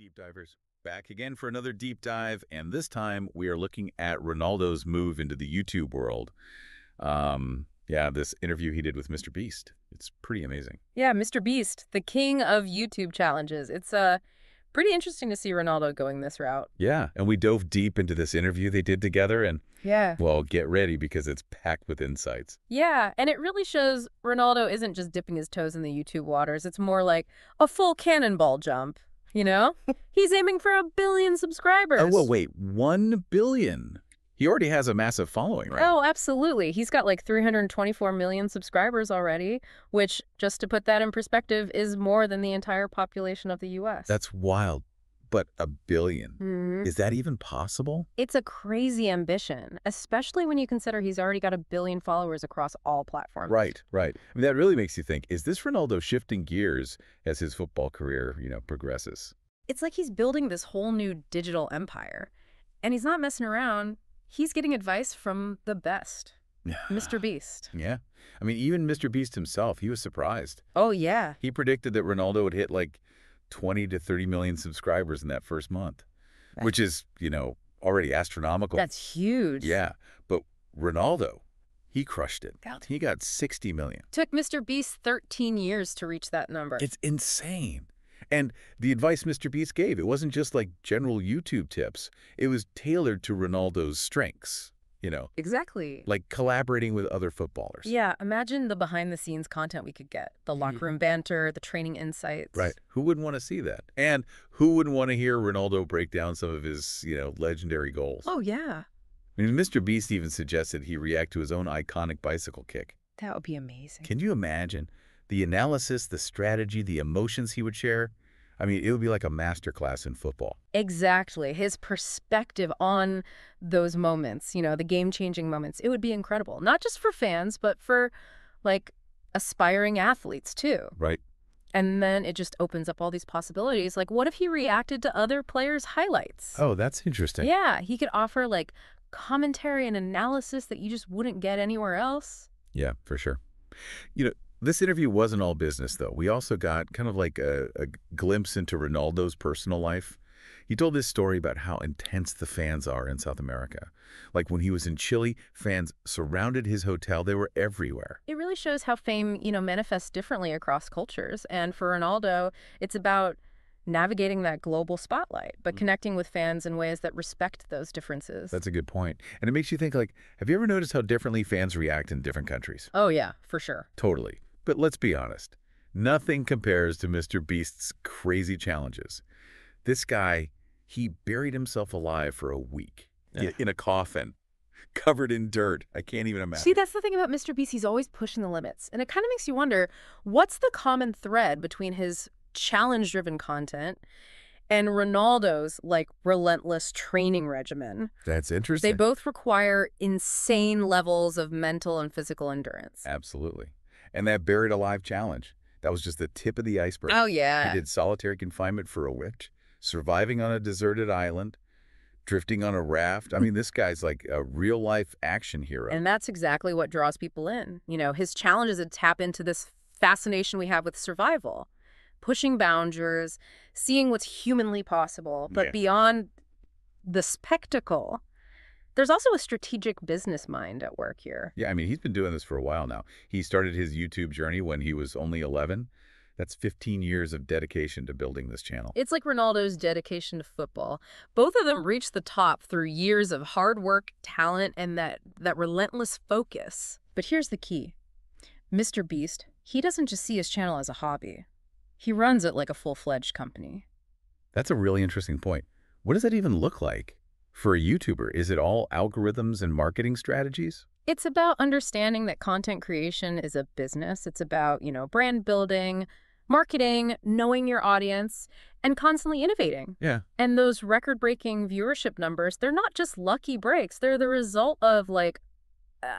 deep divers. Back again for another deep dive, and this time we are looking at Ronaldo's move into the YouTube world. Yeah, this interview he did with MrBeast. It's pretty amazing. Yeah, MrBeast, the king of YouTube challenges. It's pretty interesting to see Ronaldo going this route. Yeah, and we dove deep into this interview they did together, and Yeah. well, get ready because it's packed with insights. Yeah, and it really shows Ronaldo isn't just dipping his toes in the YouTube waters. It's more like a full cannonball jump, you know? He's aiming for 1 billion subscribers. Oh, well, wait, 1 billion. He already has a massive following, right? Oh, absolutely. He's got like 324 million subscribers already, which, just to put that in perspective, is more than the entire population of the U.S. That's wild. But 1 billion. Mhm. Is that even possible? It's a crazy ambition, especially when you consider he's already got 1 billion followers across all platforms. Right, right. I mean, that really makes you think, is this Ronaldo shifting gears as his football career, progresses? It's like he's building this whole new digital empire. And he's not messing around. He's getting advice from the best. MrBeast. Yeah. I mean, even MrBeast himself, he was surprised. Oh, yeah. He predicted that Ronaldo would hit like 20 to 30 million subscribers in that first month, which is, already astronomical. That's huge. Yeah. But Ronaldo, he crushed it. He got 60 million. Took MrBeast 13 years to reach that number. It's insane. And the advice MrBeast gave, it wasn't just like general YouTube tips. It was tailored to Ronaldo's strengths, Exactly. like collaborating with other footballers. Yeah, imagine the behind-the-scenes content we could get. The locker room banter, the training insights. Right. Who wouldn't want to see that? And who wouldn't want to hear Ronaldo break down some of his, legendary goals? Oh, yeah. I mean, MrBeast even suggested he react to his own iconic bicycle kick. That would be amazing. Can you imagine the analysis, the strategy, the emotions he would share? I mean, it would be like a masterclass in football. Exactly. His perspective on those moments, the game-changing moments, it would be incredible. Not just for fans, but for, aspiring athletes, too. Right. And then it just opens up all these possibilities. Like, what if he reacted to other players' highlights? Oh, that's interesting. Yeah, he could offer, commentary and analysis that you just wouldn't get anywhere else. Yeah, for sure. This interview wasn't all business, though. We also got kind of like a glimpse into Ronaldo's personal life. He told this story about how intense the fans are in South America. Like when he was in Chile, fans surrounded his hotel. They were everywhere. It really shows how fame, manifests differently across cultures. And for Ronaldo, it's about navigating that global spotlight, but connecting with fans in ways that respect those differences. That's a good point. And it makes you think, have you ever noticed how differently fans react in different countries? Oh, yeah, for sure. Totally. But let's be honest. Nothing compares to MrBeast's crazy challenges. This guy, he buried himself alive for a week in a coffin, covered in dirt. I can't even imagine. See, that's the thing about MrBeast. He's always pushing the limits. And it kind of makes you wonder, what's the common thread between his challenge-driven content and Ronaldo's, relentless training regimen? That's interesting. They both require insane levels of mental and physical endurance. Absolutely. And that buried alive challenge, that was just the tip of the iceberg. Oh, yeah. He did solitary confinement for a week, surviving on a deserted island, drifting on a raft. I mean, this guy's like a real-life action hero. And that's exactly what draws people in. His challenges that tap into this fascination we have with survival, pushing boundaries, seeing what's humanly possible, but beyond the spectacle. There's also a strategic business mind at work here. Yeah, I mean, he's been doing this for a while now. He started his YouTube journey when he was only 11. That's 15 years of dedication to building this channel. It's like Ronaldo's dedication to football. Both of them reached the top through years of hard work, talent, and that relentless focus. But here's the key. MrBeast, he doesn't just see his channel as a hobby. He runs it like a full-fledged company. That's a really interesting point. What does that even look like? For a YouTuber, is it all algorithms and marketing strategies? It's about understanding that content creation is a business. It's about, brand building, marketing, knowing your audience, and constantly innovating. Yeah. And those record-breaking viewership numbers, they're not just lucky breaks. They're the result of,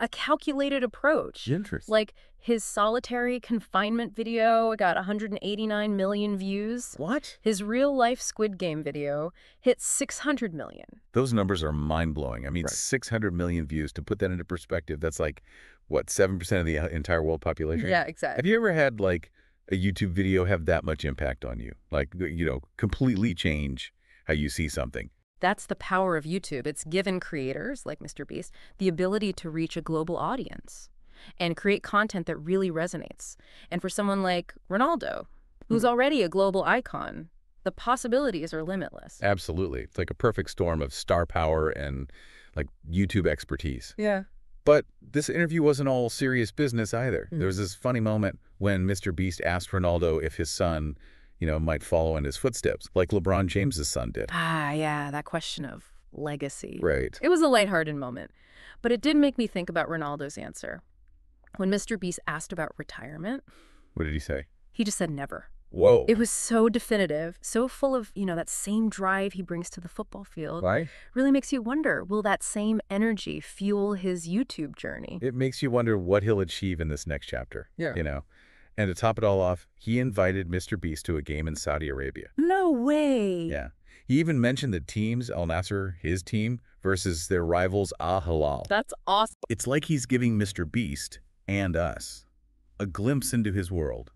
a calculated approach. Interesting. Like his solitary confinement video got 189 million views. What? His real-life Squid Game video hit 600 million. Those numbers are mind-blowing. I mean, 600 million views. To put that into perspective, that's 7% of the entire world population? Yeah, exactly. Have you ever had, a YouTube video have that much impact on you? Like, completely change how you see something. That's the power of YouTube. It's given creators, like MrBeast, the ability to reach a global audience and create content that really resonates. And for someone like Ronaldo, who's already a global icon, the possibilities are limitless. Absolutely. It's like a perfect storm of star power and like YouTube expertise. Yeah. But this interview wasn't all serious business either. There was this funny moment when Mr. Beast asked Ronaldo if his son, might follow in his footsteps, like LeBron James's son did. Ah, yeah, that question of legacy. Right. It was a lighthearted moment, but it did make me think about Ronaldo's answer. When Mr. Beast asked about retirement, What did he say? he just said never. Whoa. It was so definitive, so full of, that same drive he brings to the football field. Why? Really makes you wonder, will that same energy fuel his YouTube journey? It makes you wonder what he'll achieve in this next chapter. Yeah. And to top it all off, he invited Mr. Beast to a game in Saudi Arabia. No way. Yeah. He even mentioned the teams, Al Nassr, his team, versus their rivals Al Hilal. That's awesome. It's like he's giving Mr. Beast and us a glimpse into his world.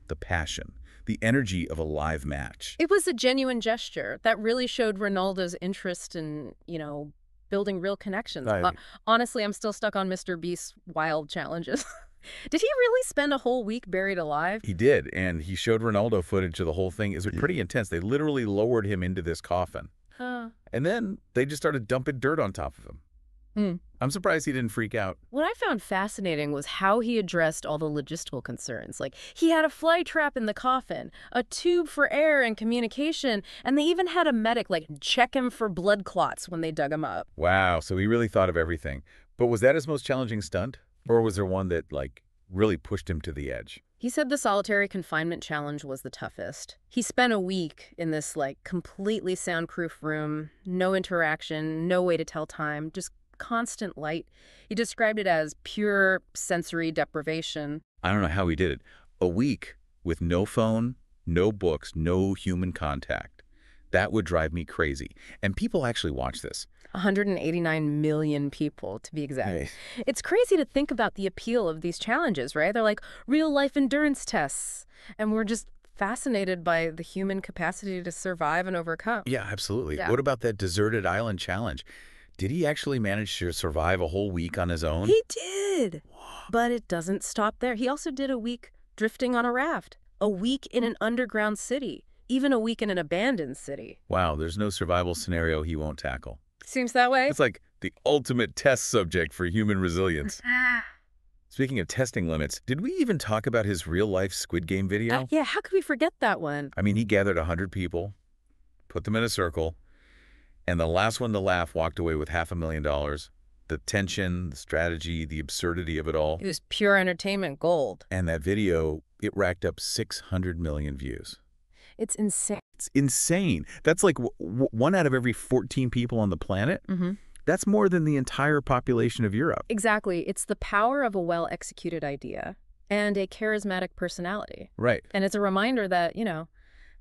The passion, the energy of a live match. It was a genuine gesture that really showed Ronaldo's interest in, building real connections. Honestly, I'm still stuck on Mr. Beast's wild challenges. Did he really spend a whole week buried alive? He did, and he showed Ronaldo footage of the whole thing. It was pretty intense. They literally lowered him into this coffin. And then they just started dumping dirt on top of him. I'm surprised he didn't freak out. What I found fascinating was how he addressed all the logistical concerns. Like, he had a fly trap in the coffin, a tube for air and communication, and they even had a medic, check him for blood clots when they dug him up. Wow, so he really thought of everything. But was that his most challenging stunt? Or was there one that, really pushed him to the edge? He said the solitary confinement challenge was the toughest. He spent a week in this, completely soundproof room, no interaction, no way to tell time, just constant light. He described it as pure sensory deprivation. I don't know how he did it. A week with no phone, no books, no human contact. That would drive me crazy. And people actually watch this. 189 million people, to be exact. Hey. It's crazy to think about the appeal of these challenges, right? They're like real-life endurance tests. And we're just fascinated by the human capacity to survive and overcome. Yeah, absolutely. Yeah. What about that deserted island challenge? Did he actually manage to survive a whole week on his own? He did. But it doesn't stop there. He also did a week drifting on a raft, a week in an underground city, even a week in an abandoned city. Wow, there's no survival scenario he won't tackle. Seems that way. It's like the ultimate test subject for human resilience. Speaking of testing limits, did we even talk about his real-life Squid Game video? Yeah, how could we forget that one? I mean, he gathered 100 people, put them in a circle, and the last one to laugh walked away with $500,000. The tension, the strategy, the absurdity of it all. It was pure entertainment gold. And that video, it racked up 600 million views. It's insane. It's insane. That's like 1 out of every 14 people on the planet. That's more than the entire population of Europe. Exactly. It's the power of a well-executed idea and a charismatic personality. Right. And it's a reminder that,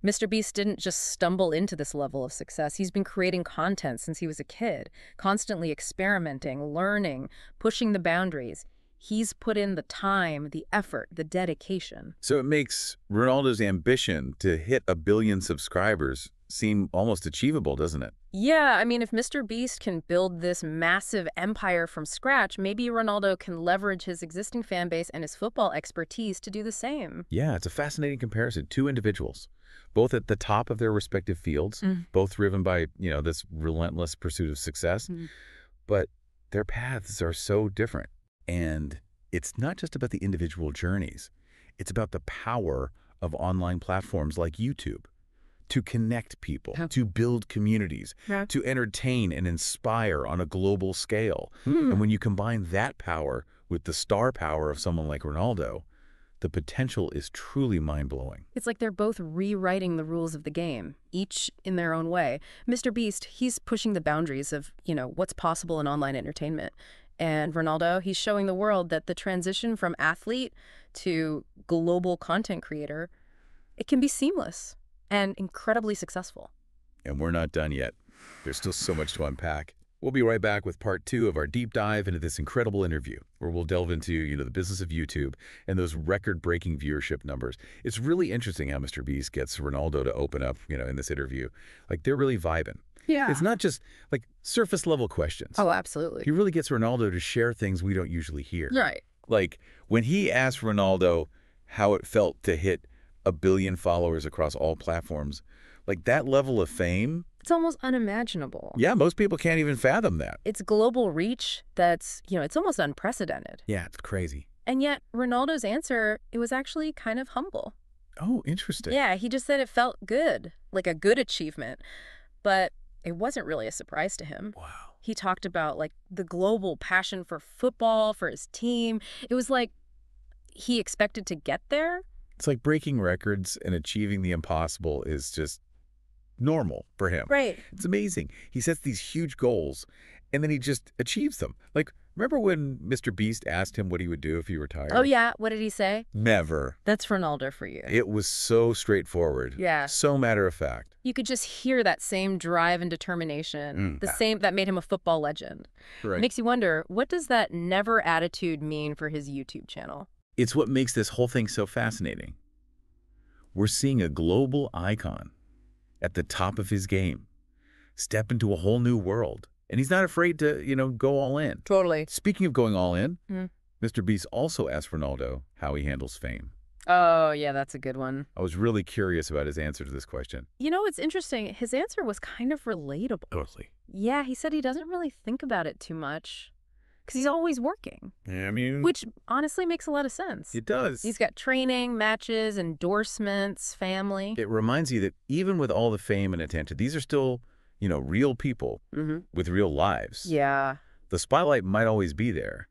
Mr. Beast didn't just stumble into this level of success. He's been creating content since he was a kid, constantly experimenting, learning, pushing the boundaries. He's put in the time, the effort, the dedication. So it makes Ronaldo's ambition to hit 1 billion subscribers seem almost achievable, doesn't it? Yeah, I mean, if Mr. Beast can build this massive empire from scratch, maybe Ronaldo can leverage his existing fan base and his football expertise to do the same. Yeah, it's a fascinating comparison. 2 individuals, both at the top of their respective fields, both driven by, this relentless pursuit of success. But their paths are so different. And it's not just about the individual journeys. It's about the power of online platforms like YouTube to connect people, to build communities, to entertain and inspire on a global scale. And when you combine that power with the star power of someone like Ronaldo, the potential is truly mind-blowing. It's like they're both rewriting the rules of the game, each in their own way. Mr. Beast, he's pushing the boundaries of, what's possible in online entertainment. And Ronaldo, he's showing the world that the transition from athlete to global content creator, it can be seamless and incredibly successful. And we're not done yet. There's still so much to unpack. We'll be right back with part 2 of our deep dive into this incredible interview, where we'll delve into, the business of YouTube and those record-breaking viewership numbers. It's really interesting how Mr. Beast gets Ronaldo to open up, in this interview. Like, they're really vibing. Yeah. It's not just, like, surface-level questions. Oh, absolutely. He really gets Ronaldo to share things we don't usually hear. Right. Like, when he asked Ronaldo how it felt to hit 1 billion followers across all platforms, like, that level of fame... It's almost unimaginable. Yeah, most people can't even fathom that. It's global reach that's, it's almost unprecedented. Yeah, it's crazy. And yet, Ronaldo's answer, it was actually kind of humble. Oh, interesting. Yeah, he just said it felt good, like a good achievement. But it wasn't really a surprise to him. Wow. He talked about, like, the global passion for football, for his team. It was like he expected to get there. It's like breaking records and achieving the impossible is just normal for him. Right. It's amazing. He sets these huge goals, and then he just achieves them. Like, remember when Mr. Beast asked him what he would do if he retired? Oh, yeah. What did he say? Never. That's Ronaldo for you. It was so straightforward. Yeah. So matter of fact. You could just hear that same drive and determination, the same that made him a football legend. Right. Makes you wonder, what does that never attitude mean for his YouTube channel? It's what makes this whole thing so fascinating. We're seeing a global icon at the top of his game step into a whole new world. And he's not afraid to, go all in. Totally. Speaking of going all in, Mr. Beast also asked Ronaldo how he handles fame. Oh, yeah, that's a good one. I was really curious about his answer to this question. It's interesting. His answer was kind of relatable. Totally. Yeah, he said he doesn't really think about it too much because he's always working. Yeah, I mean... Which honestly makes a lot of sense. It does. He's got training, matches, endorsements, family. It reminds you that even with all the fame and attention, these are still, real people with real lives. Yeah. The spotlight might always be there,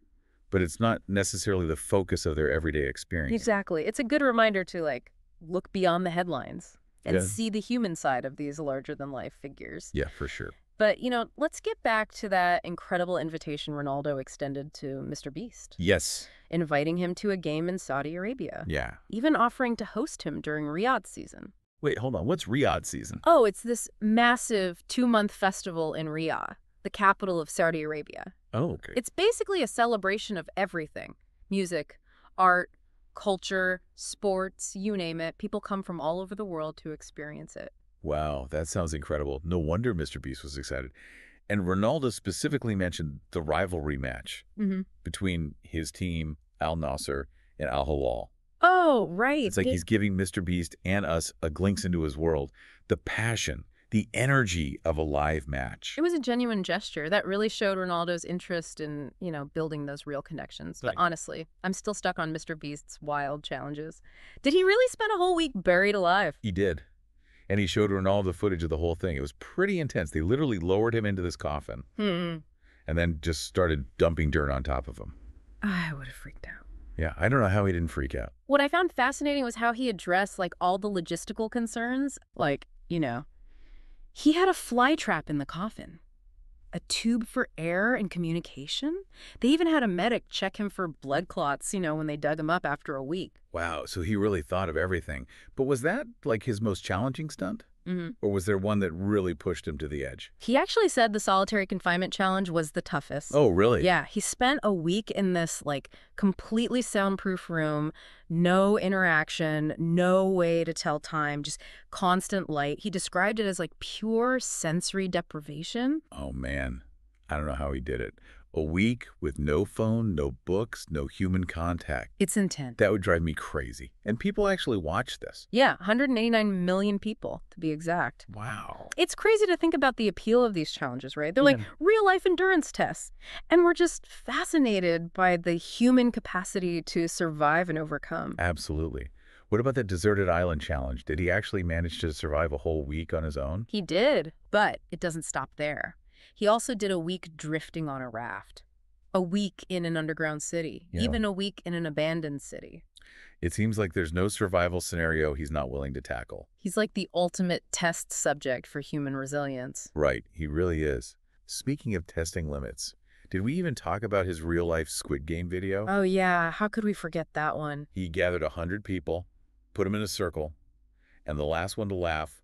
but it's not necessarily the focus of their everyday experience. Exactly. It's a good reminder to, like, look beyond the headlines and see the human side of these larger-than-life figures. Yeah, for sure. But, let's get back to that incredible invitation Ronaldo extended to Mr. Beast. Yes. Inviting him to a game in Saudi Arabia. Yeah. Even offering to host him during Riyadh season. Wait, hold on. What's Riyadh season? Oh, it's this massive 2-month festival in Riyadh, the capital of Saudi Arabia. Oh, okay. It's basically a celebration of everything. Music, art, culture, sports, you name it. People come from all over the world to experience it. Wow, that sounds incredible. No wonder Mr. Beast was excited. And Ronaldo specifically mentioned the rivalry match between his team, Al Nassr, and Al Hilal. Oh, right. It's like he's giving Mr. Beast and us a glimpse into his world. The passion, the energy of a live match. It was a genuine gesture that really showed Ronaldo's interest in, building those real connections. But honestly, I'm still stuck on Mr. Beast's wild challenges. Did he really spend a whole week buried alive? He did. And he showed Ronaldo footage of the whole thing. It was pretty intense. They literally lowered him into this coffin and then just started dumping dirt on top of him. I would have freaked out. Yeah, I don't know how he didn't freak out. What I found fascinating was how he addressed, like, all the logistical concerns. Like, he had a fly trap in the coffin, a tube for air and communication. They even had a medic check him for blood clots, when they dug him up after a week. Wow, so he really thought of everything. But was that, like, his most challenging stunt? Or was there one that really pushed him to the edge? He actually said the solitary confinement challenge was the toughest. Oh, really? Yeah, he spent a week in this, like, completely soundproof room, no interaction, no way to tell time, just constant light. He described it as, like, pure sensory deprivation. Oh, man. I don't know how he did it. A week with no phone, no books, no human contact. It's intense. That would drive me crazy. And people actually watch this. Yeah, 189 million people, to be exact. Wow. It's crazy to think about the appeal of these challenges, right? They're like real-life endurance tests. And we're just fascinated by the human capacity to survive and overcome. Absolutely. What about the deserted island challenge? Did he actually manage to survive a whole week on his own? He did, but it doesn't stop there. He also did a week drifting on a raft, a week in an underground city, even a week in an abandoned city. It seems like there's no survival scenario he's not willing to tackle. He's like the ultimate test subject for human resilience. Right, he really is. Speaking of testing limits, did we even talk about his real-life Squid Game video? Oh, yeah. How could we forget that one? He gathered 100 people, put them in a circle, and the last one to laugh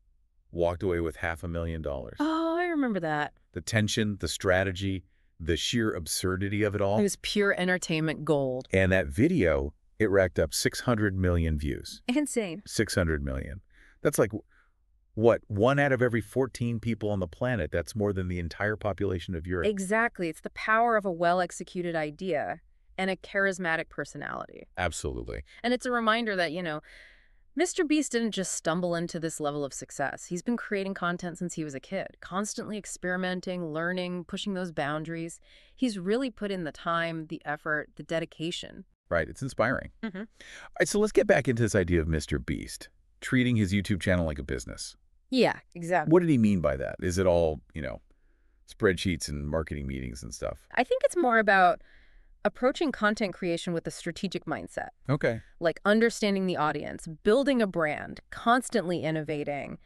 walked away with $500,000. Oh, I remember that. The tension, the strategy, the sheer absurdity of it It all. was pure entertainment gold. And that video, it racked up 600 million views. Insane. 600 million. That's like, what, 1 out of every 14 people on the planet? That's more than the entire population of Europe. Exactly. It's the power of a well-executed idea and a charismatic personality. Absolutely. And it's a reminder that, MrBeast didn't just stumble into this level of success. He's been creating content since he was a kid, constantly experimenting, learning, pushing those boundaries. He's really put in the time, the effort, the dedication. Right. It's inspiring. Mm-hmm. All right, so let's get back into this idea of MrBeast, treating his YouTube channel like a business. Yeah, exactly. What did he mean by that? Is it all, spreadsheets and marketing meetings and stuff? I think it's more about approaching content creation with a strategic mindset, Okay. like understanding the audience, building a brand, constantly innovating,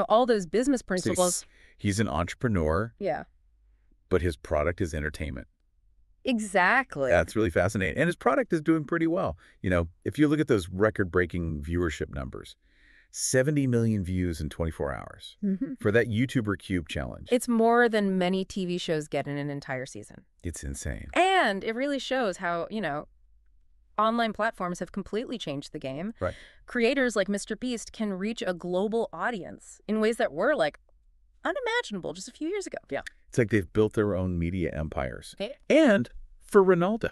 all those business So principles. he's an entrepreneur, Yeah, but his product is entertainment. exactly. That's really fascinating. And his product is doing pretty well. If you look at those record-breaking viewership numbers, 70 million views in 24 hours Mhm. for that YouTuber Cube challenge. It's more than many TV shows get in an entire season. It's insane. And it really shows how, online platforms have completely changed the game. Right. Creators like MrBeast can reach a global audience in ways that were unimaginable just a few years ago. Yeah. It's like they've built their own media empires. Eh. And for Ronaldo,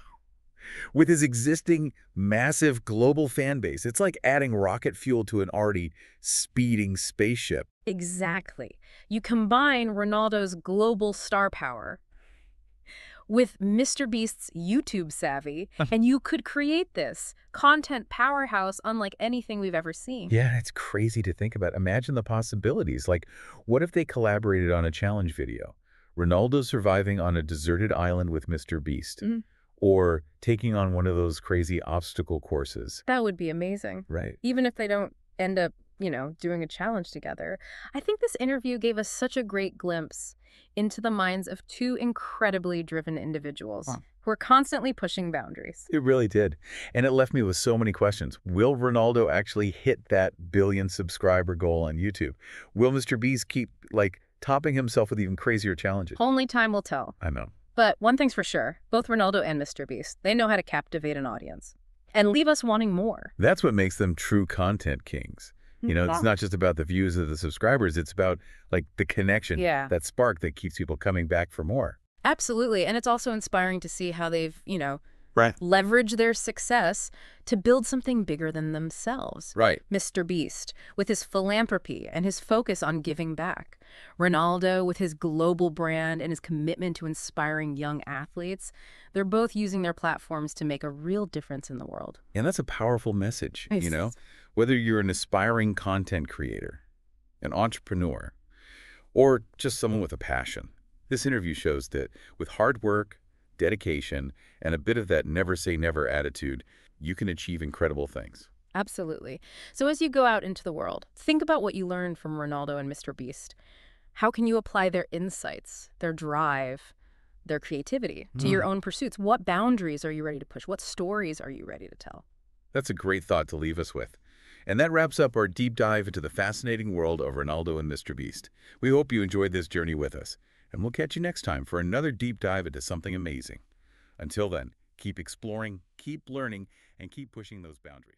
with his existing massive global fan base, it's like adding rocket fuel to an already speeding spaceship. Exactly. You combine Ronaldo's global star power with MrBeast's YouTube savvy, and you could create this content powerhouse unlike anything we've ever seen. Yeah, it's crazy to think about. Imagine the possibilities. Like, what if they collaborated on a challenge video? Ronaldo surviving on a deserted island with MrBeast. Mhm. Or taking on one of those crazy obstacle courses. That would be amazing. Right. Even if they don't end up, doing a challenge together. I think this interview gave us such a great glimpse into the minds of two incredibly driven individuals who are constantly pushing boundaries. It really did. And it left me with so many questions. Will Ronaldo actually hit that billion subscriber goal on YouTube? Will MrBeast keep, topping himself with even crazier challenges? Only time will tell. I know. But one thing's for sure, both Ronaldo and MrBeast, they know how to captivate an audience and leave us wanting more. That's what makes them true content kings. It's not just about the views of the subscribers. It's about, the connection, that spark that keeps people coming back for more. Absolutely. And it's also inspiring to see how they've, Right. leveraged their success to build something bigger than themselves. Right. MrBeast, with his philanthropy and his focus on giving back. Ronaldo, with his global brand and his commitment to inspiring young athletes. They're both using their platforms to make a real difference in the world. And that's a powerful message, Yes. Whether you're an aspiring content creator, an entrepreneur, or just someone with a passion. This interview shows that with hard work, dedication, and a bit of that never say never attitude, you can achieve incredible things. Absolutely. So as you go out into the world, think about what you learned from Ronaldo and MrBeast. How can you apply their insights, their drive, their creativity to your own pursuits? What boundaries are you ready to push? What stories are you ready to tell? That's a great thought to leave us with. And that wraps up our deep dive into the fascinating world of Ronaldo and MrBeast. We hope you enjoyed this journey with us, and we'll catch you next time for another deep dive into something amazing. Until then, keep exploring, keep learning, and keep pushing those boundaries.